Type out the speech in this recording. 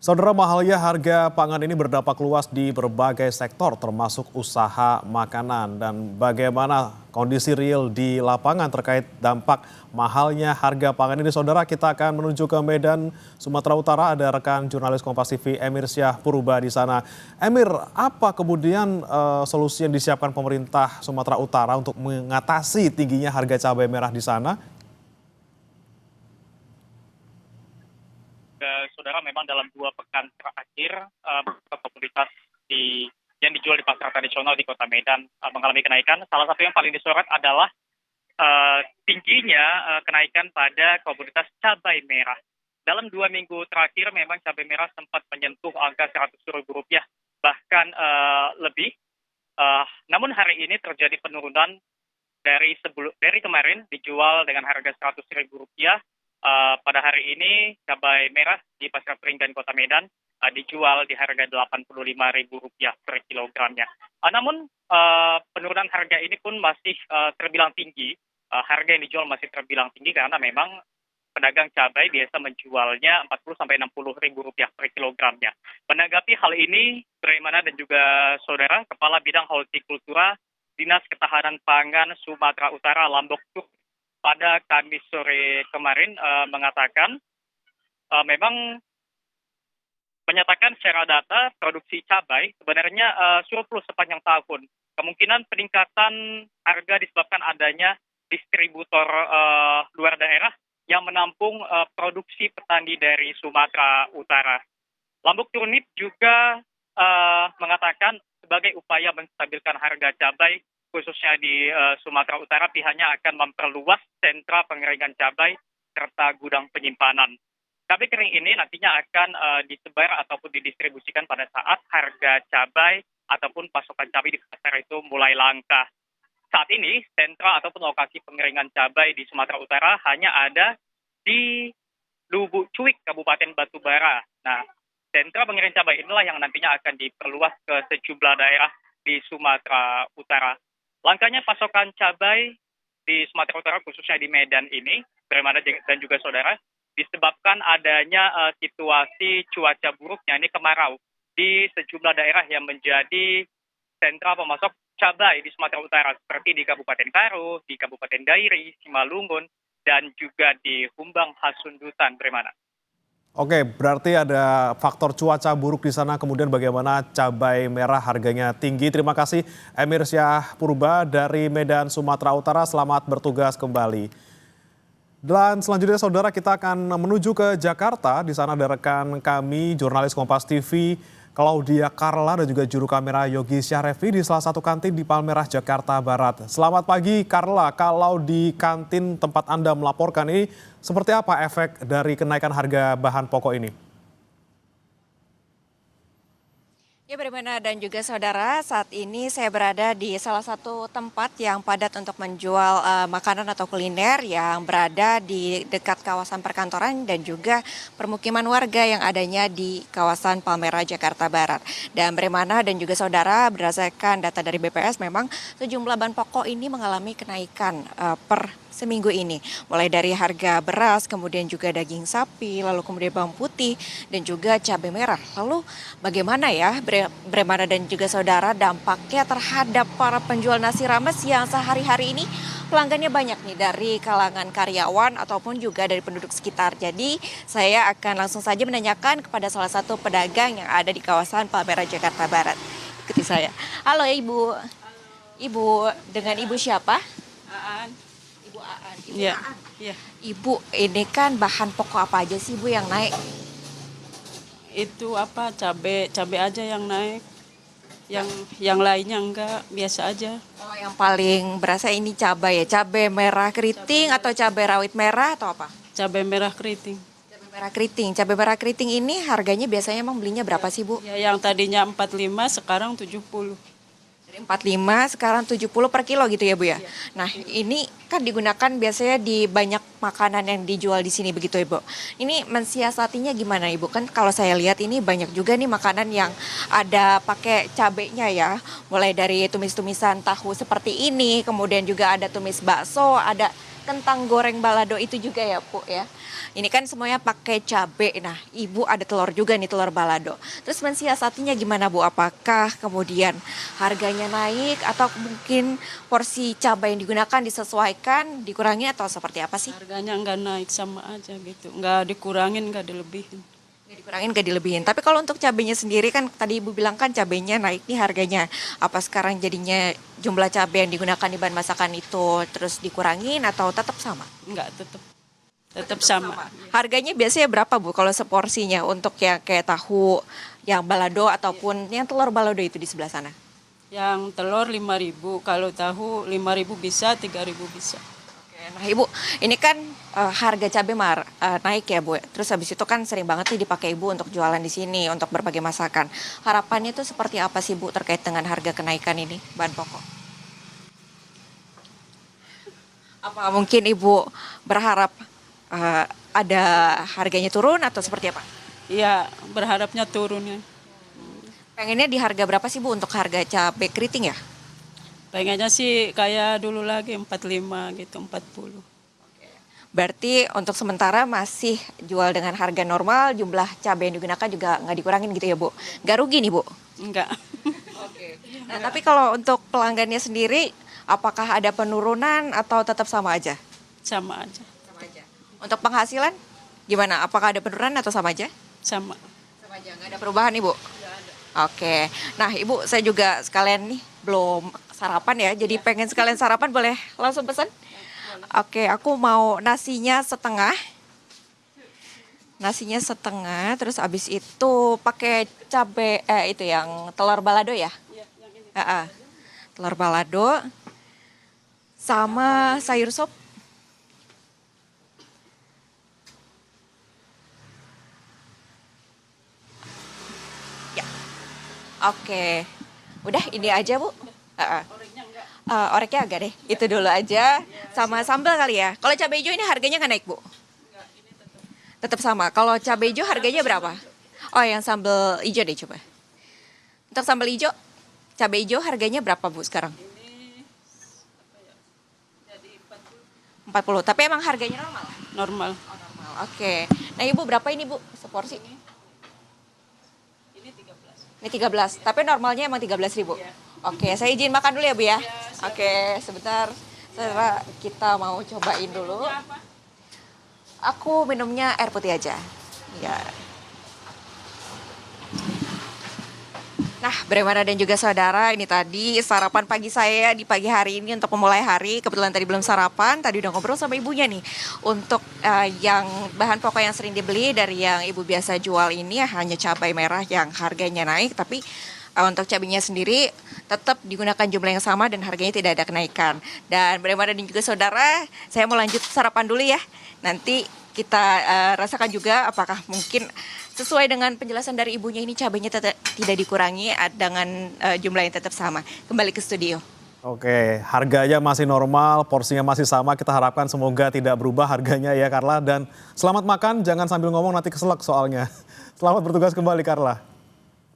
Saudara, mahalnya harga pangan ini berdampak luas di berbagai sektor termasuk usaha makanan. Dan bagaimana kondisi real di lapangan terkait dampak mahalnya harga pangan ini, saudara, kita akan menuju ke Medan, Sumatera Utara. Ada rekan jurnalis Kompas TV Emir Syah Purba di sana. Emir, apa kemudian solusi yang disiapkan pemerintah Sumatera Utara untuk mengatasi tingginya harga cabai merah di sana? Saudara, memang dalam 2 pekan terakhir komoditas yang dijual di pasar tradisional di Kota Medan mengalami kenaikan. Salah satu yang paling disorot adalah tingginya kenaikan pada komoditas cabai merah. Dalam 2 minggu terakhir memang cabai merah sempat menyentuh angka Rp100.000, bahkan lebih. Namun hari ini terjadi penurunan dari kemarin dijual dengan harga Rp100.000. Pada hari ini cabai merah di Pasar Peringgan Kota Medan dijual di harga Rp85.000 per kilogramnya. Namun penurunan harga ini pun masih terbilang tinggi. Harga yang dijual masih terbilang tinggi karena memang pedagang cabai biasa menjualnya Rp40.000 sampai Rp60.000 per kilogramnya. Menanggapi hal ini, Bremana dan juga saudara, Kepala Bidang Hortikultura Dinas Ketahanan Pangan Sumatera Utara Lombok pada Kamis sore kemarin mengatakan memang menyatakan secara data produksi cabai sebenarnya surplus sepanjang tahun. Kemungkinan peningkatan harga disebabkan adanya distributor luar daerah yang menampung produksi petani dari Sumatera Utara. Lombok Turnip juga mengatakan sebagai upaya menstabilkan harga cabai khususnya di Sumatera Utara, pihaknya akan memperluas sentra pengeringan cabai serta gudang penyimpanan. Cabai kering ini nantinya akan disebar ataupun didistribusikan pada saat harga cabai ataupun pasokan cabai di pasar itu mulai langka. Saat ini sentra ataupun lokasi pengeringan cabai di Sumatera Utara hanya ada di Lubuk Cuik, Kabupaten Batubara. Nah, sentra pengeringan cabai inilah yang nantinya akan diperluas ke sejumlah daerah di Sumatera Utara. Langkanya pasokan cabai di Sumatera Utara khususnya di Medan ini, Bremana dan juga saudara, disebabkan adanya situasi cuaca buruk, yakni kemarau di sejumlah daerah yang menjadi sentra pemasok cabai di Sumatera Utara seperti di Kabupaten Karo, di Kabupaten Dairi, Simalungun, dan juga di Humbang Hasundutan, Bremana. Oke, berarti ada faktor cuaca buruk di sana, kemudian bagaimana cabai merah harganya tinggi. Terima kasih Emir Syah Purba dari Medan, Sumatera Utara. Selamat bertugas kembali. Dan selanjutnya saudara, kita akan menuju ke Jakarta. Di sana ada rekan kami, jurnalis Kompas TV, Claudia Carla dan juga juru kamera Yogi Syahrevi di salah satu kantin di Palmerah, Jakarta Barat. Selamat pagi Carla, kalau di kantin tempat Anda melaporkan ini, seperti apa efek dari kenaikan harga bahan pokok ini? Ya, Bremana dan juga saudara, saat ini saya berada di salah satu tempat yang padat untuk menjual makanan atau kuliner yang berada di dekat kawasan perkantoran dan juga permukiman warga yang adanya di kawasan Palmerah, Jakarta Barat. Dan Bremana dan juga saudara, berdasarkan data dari BPS memang sejumlah bahan pokok ini mengalami kenaikan per seminggu ini, mulai dari harga beras, kemudian juga daging sapi, lalu kemudian bawang putih dan juga cabai merah. Lalu bagaimana ya Bremana dan juga saudara dampaknya terhadap para penjual nasi rames yang sehari-hari ini pelanggannya banyak nih dari kalangan karyawan ataupun juga dari penduduk sekitar. Jadi saya akan langsung saja menanyakan kepada salah satu pedagang yang ada di kawasan Palmerah, Jakarta Barat. Ikuti saya. Halo Ibu. Ibu, dengan Ibu siapa? Aan. Ibu Aan. Ibu Ya. Aan. Ya. Ibu, ini kan bahan pokok apa aja sih Bu yang naik? Itu apa cabe aja yang naik. Yang lainnya enggak, biasa aja. Oh, yang paling berasa ini cabai ya, cabai merah keriting atau cabai rawit merah atau apa? Cabe merah keriting. Cabai merah keriting. Cabai merah keriting ini harganya biasanya emang belinya berapa sih Bu? Ya, yang tadinya 45 sekarang 70. Dari 45 sekarang 70 per kilo gitu ya Bu ya. Nah, ini kan digunakan biasanya di banyak makanan yang dijual di sini begitu Ibu. Ini mensiasatinya gimana Ibu? Kan kalau saya lihat ini banyak juga nih makanan yang ada pakai cabenya ya. Mulai dari tumis-tumisan tahu seperti ini, kemudian juga ada tumis bakso, ada kentang goreng balado itu juga ya, Bu ya. Ini kan semuanya pakai cabai. Nah, Ibu ada telur juga nih, telur balado. Terus mensiasatinya gimana, Bu? Apakah kemudian harganya naik atau mungkin porsi cabai yang digunakan disesuaikan, dikurangi atau seperti apa sih? Harganya nggak naik, sama aja gitu. Nggak dikurangin, nggak dilebihin. Nggak dikurangin, nggak dilebihin. Tapi kalau untuk cabainya sendiri kan tadi Ibu bilang kan cabainya naik nih harganya. Apa sekarang jadinya jumlah cabai yang digunakan di bahan masakan itu terus dikurangin atau tetap sama? Nggak, tetap sama. Harganya biasanya berapa, Bu, kalau seporsinya untuk yang kayak tahu yang balado ataupun yang telur balado itu di sebelah sana? Yang telur 5.000, kalau tahu 5.000 bisa, 3.000 bisa. Oke, nah Ibu, ini kan harga cabai naik ya, Bu. Terus habis itu kan sering banget nih dipakai Ibu untuk jualan di sini, untuk berbagai masakan. Harapannya itu seperti apa sih, Bu, terkait dengan harga kenaikan ini, bahan pokok? Apa mungkin Ibu berharap ada harganya turun atau seperti apa? Iya, berharapnya turun ya. Pengennya di harga berapa sih, Bu, untuk harga cabai keriting ya? Pengennya sih kayak dulu lagi 45 gitu, 40. Berarti untuk sementara masih jual dengan harga normal, jumlah cabai yang digunakan juga nggak dikurangin gitu ya, Bu? Nggak rugi nih, Bu? Enggak. Nah, tapi kalau untuk pelanggannya sendiri, apakah ada penurunan atau tetap sama aja? Sama aja. Sama aja. Untuk penghasilan, gimana? Apakah ada penurunan atau sama aja? Sama. Sama aja, nggak ada perubahan nih, Bu? Oke, nah Ibu saya juga sekalian nih belum sarapan ya, jadi pengen sekalian sarapan, boleh langsung pesan? Oke, aku mau nasinya setengah. Nasinya setengah, terus abis itu pakai cabai, itu yang telur balado ya? Telur balado, sama sayur sop. Ya, oke. Udah ini aja, Bu. Oreknya agak deh, itu dulu aja. Sama sambal kali ya. Kalau cabai hijau ini harganya nggak naik, Bu? Tetap sama. Kalau cabai hijau harganya berapa? Oh, yang sambal hijau deh coba. Untuk sambal hijau, cabai hijau harganya berapa, Bu, sekarang? 40. Tapi emang harganya normal? Normal. Oh, normal. Oke. Nah, Ibu berapa ini, Bu, seporsi? Ini 13. Tapi normalnya emang 13.000. Oke, saya izin makan dulu ya, Bu ya. Oke, sebentar. Saudara, kita mau cobain dulu. Aku minumnya air putih aja. Ya. Nah, bagaimana dan juga saudara, ini tadi sarapan pagi saya di pagi hari ini untuk memulai hari. Kebetulan tadi belum sarapan, tadi udah ngobrol sama ibunya nih. Untuk yang bahan pokok yang sering dibeli dari yang ibu biasa jual ini hanya cabai merah yang harganya naik. Tapi untuk cabainya sendiri tetap digunakan jumlah yang sama dan harganya tidak ada kenaikan. Dan bagaimana dan juga saudara, saya mau lanjut sarapan dulu ya. Nanti kita rasakan juga apakah mungkin sesuai dengan penjelasan dari ibunya ini cabainya tidak dikurangi dengan jumlah yang tetap sama. Kembali ke studio. Oke, harganya masih normal, porsinya masih sama. Kita harapkan semoga tidak berubah harganya ya, Carla. Dan selamat makan, jangan sambil ngomong nanti keselak soalnya. Selamat bertugas kembali, Carla.